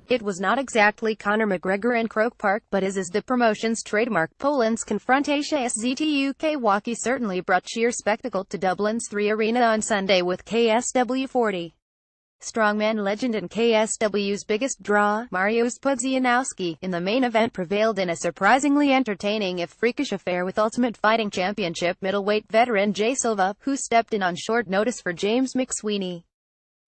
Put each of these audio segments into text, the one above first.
It was not exactly Conor McGregor in Croke Park, but is the promotion's trademark. Poland's Konfrontacja ZTUK certainly brought sheer spectacle to Dublin's 3 Arena on Sunday, with KSW 40. Strongman legend and KSW's biggest draw, Mariusz Pudzianowski, in the main event prevailed in a surprisingly entertaining if freakish affair with Ultimate Fighting Championship middleweight veteran Jay Silva, who stepped in on short notice for James McSweeney.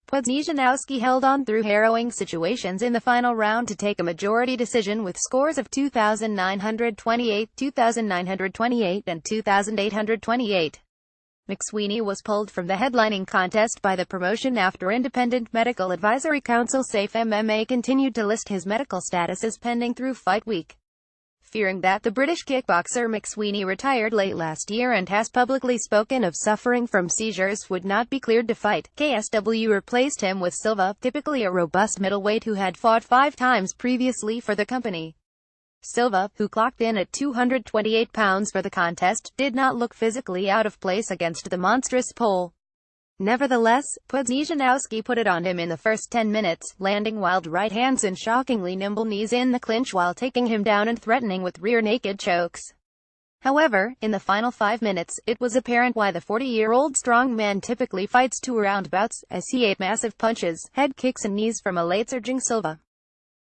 Pudzianowski held on through harrowing situations in the final round to take a majority decision with scores of 2,928, 2,928 and 2,828. McSweeney was pulled from the headlining contest by the promotion after Independent Medical Advisory Council Safe MMA continued to list his medical status as pending through fight week. Fearing that the British kickboxer McSweeney, retired late last year and has publicly spoken of suffering from seizures, would not be cleared to fight, KSW replaced him with Silva, typically a robust middleweight who had fought 5 times previously for the company. Silva, who clocked in at 228 pounds for the contest, did not look physically out of place against the monstrous Pole. Nevertheless, Pudzianowski put it on him in the first 10 minutes, landing wild right hands and shockingly nimble knees in the clinch while taking him down and threatening with rear naked chokes. However, in the final 5 minutes, it was apparent why the 40-year-old strongman typically fights 2 round bouts, as he ate massive punches, head kicks and knees from a late-surging Silva.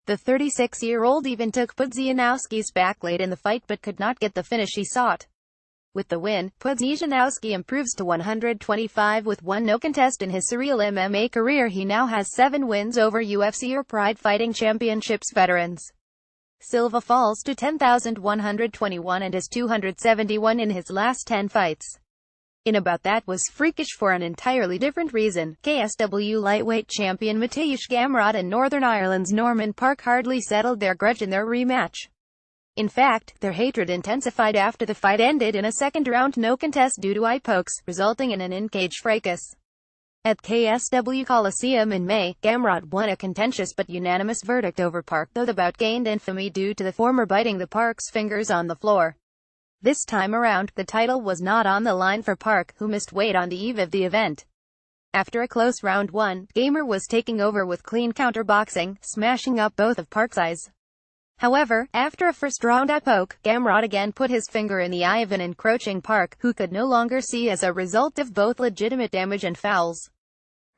The 36-year-old even took Pudzianowski's back late in the fight but could not get the finish he sought. With the win, Pudzianowski improves to 125 with 1 no contest in his surreal MMA career. He now has 7 wins over UFC or Pride Fighting Championships veterans. Silva falls to 10,121 and has 271 in his last 10 fights. In about that was freakish for an entirely different reason. KSW lightweight champion Mateusz Gamrot and Northern Ireland's Norman Parke hardly settled their grudge in their rematch. In fact, their hatred intensified after the fight ended in a second-round no contest due to eye pokes, resulting in an in-cage fracas. At KSW Coliseum in May, Gamrot won a contentious but unanimous verdict over Parke, though the bout gained infamy due to the former biting the Parke's fingers on the floor. This time around, the title was not on the line for Parke, who missed weight on the eve of the event. After a close round 1, Gamer was taking over with clean counterboxing, smashing up both of Parke's eyes. However, after a first-round eye poke, Gamrot again put his finger in the eye of an encroaching Parke, who could no longer see as a result of both legitimate damage and fouls.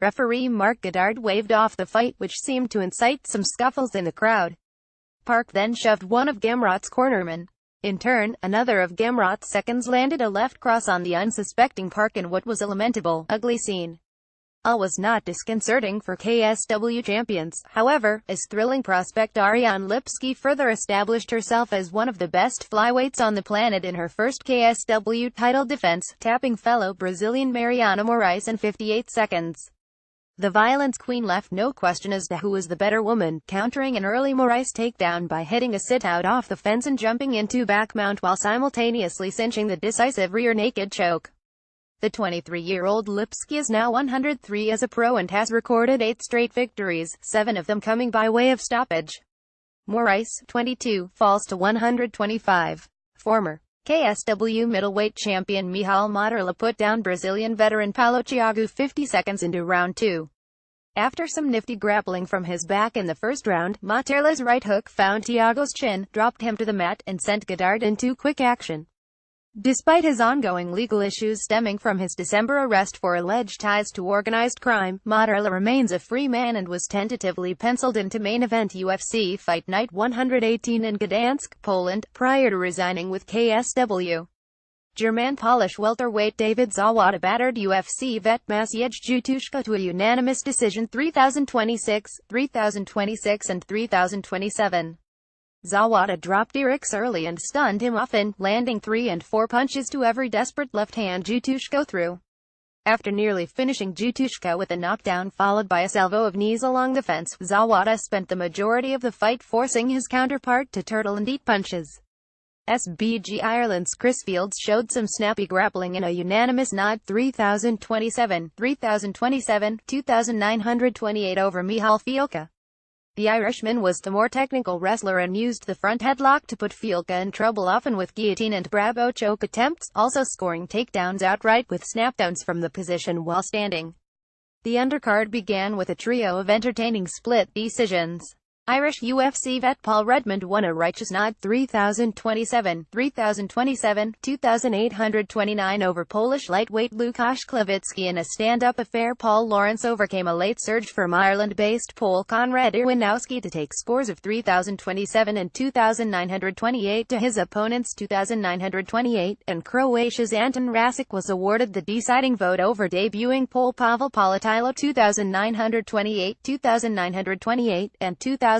Referee Mark Goddard waved off the fight, which seemed to incite some scuffles in the crowd. Parke then shoved one of Gamrot's cornermen. In turn, another of Gamrot's seconds landed a left cross on the unsuspecting Parke in what was a lamentable, ugly scene. All was not disconcerting for KSW champions, however, as thrilling prospect Ariane Lipski further established herself as one of the best flyweights on the planet in her first KSW title defense, tapping fellow Brazilian Mariana Moraes in 58 seconds. The Violence Queen left no question as to who was the better woman, countering an early Moraes takedown by hitting a sit-out off the fence and jumping into back mount while simultaneously cinching the decisive rear naked choke. The 23-year-old Lipski is now 103 as a pro and has recorded 8 straight victories, 7 of them coming by way of stoppage. Moraes, 22, falls to 125. Former KSW middleweight champion Michal Materla put down Brazilian veteran Paulo Thiago 50 seconds into round 2. After some nifty grappling from his back in the first round, Materla's right hook found Thiago's chin, dropped him to the mat, and sent Goddard into quick action. Despite his ongoing legal issues stemming from his December arrest for alleged ties to organized crime, Materla remains a free man and was tentatively penciled into main event UFC Fight Night 118 in Gdansk, Poland, prior to resigning with KSW. German Polish welterweight David Zawada battered UFC vet Maciej Jutuszko to a unanimous decision 3026, 3026 and 3027. Zawada dropped Eric's early and stunned him often, landing 3 and 4 punches to every desperate left hand Jutuszko threw. After nearly finishing Jutuszko with a knockdown followed by a salvo of knees along the fence, Zawada spent the majority of the fight forcing his counterpart to turtle and eat punches. SBG Ireland's Chris Fields showed some snappy grappling in a unanimous nod 3027, 3027, 2928 over Michal Fielka. The Irishman was the more technical wrestler and used the front headlock to put Fielka in trouble, often with guillotine and Bravo choke attempts, also scoring takedowns outright with snapdowns from the position while standing. The undercard began with a trio of entertaining split decisions. Irish UFC vet Paul Redmond won a righteous nod 3,027, 2,829 over Polish lightweight Łukasz Klawicki in a stand-up affair. Paul Lawrence overcame a late surge from Ireland-based Pole Konrad Irwinowski to take scores of 3,027 and 2,928 to his opponent's 2,928, and Croatia's Anton Rasic was awarded the deciding vote over debuting Pole Pavel Polatilo 2,928, 2,928, and 2,829.